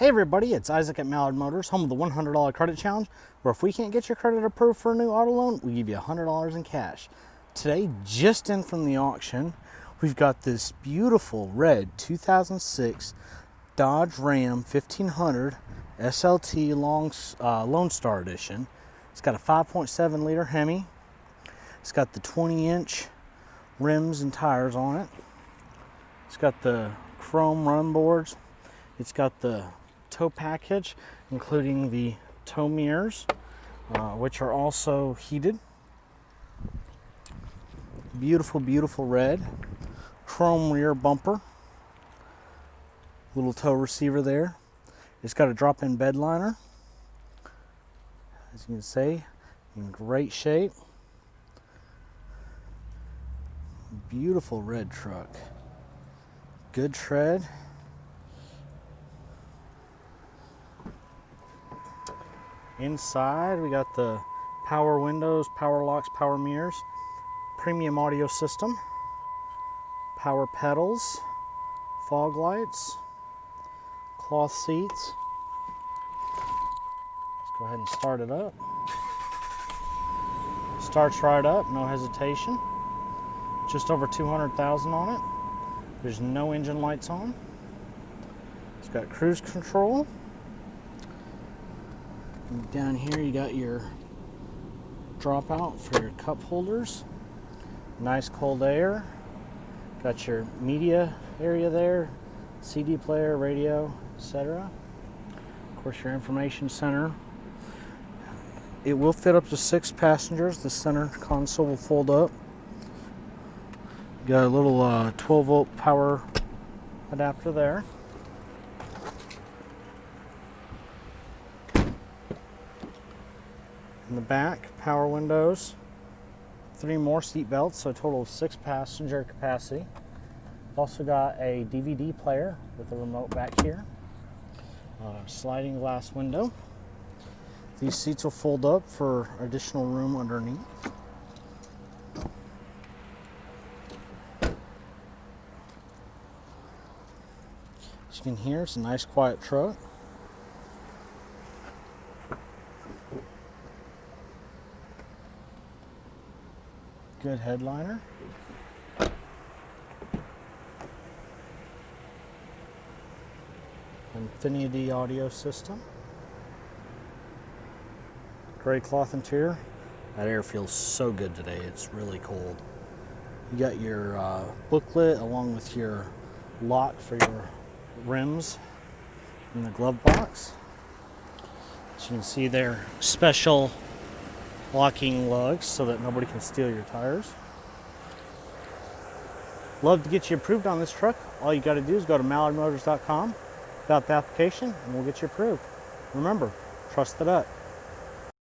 Hey everybody, it's Isaac at Mallard Motors, home of the $100 credit challenge, where if we can't get your credit approved for a new auto loan, we give you $100 in cash. Today, just in from the auction, we've got this beautiful red 2006 Dodge Ram 1500 SLT Lone Star Edition. It's got a 5.7 liter Hemi. It's got the 20-inch rims and tires on it. It's got the chrome run boards. It's got the tow package, including the tow mirrors, which are also heated. Beautiful, beautiful red. Chrome rear bumper. Little tow receiver there. It's got a drop-in bed liner. As you can see, in great shape. Beautiful red truck. Good tread. Inside, we got the power windows, power locks, power mirrors, premium audio system, power pedals, fog lights, cloth seats. Let's go ahead and start it up. Starts right up, no hesitation. Just over 200,000 on it. There's no engine lights on. It's got cruise control. And down here you got your dropout for your cup holders. Nice cold air. Got your media area there, CD player, radio, etc. Of course, your information center. It will fit up to 6 passengers. The center console will fold up. Got a little 12-volt power adapter there. In the back, power windows, 3 more seat belts, so a total of 6 passenger capacity. Also got a DVD player with a remote back here. Sliding glass window. These seats will fold up for additional room underneath. As you can hear, it's a nice quiet truck. Good headliner. Infiniti audio system. Gray cloth interior. That air feels so good today. It's really cold. You got your booklet along with your lock for your rims in the glove box. As you can see, they're special locking lugs so that nobody can steal your tires. Love to get you approved on this truck. All you got to do is go to mallardmotors.com, fill out the application, and we'll get you approved. Remember, trust the gut.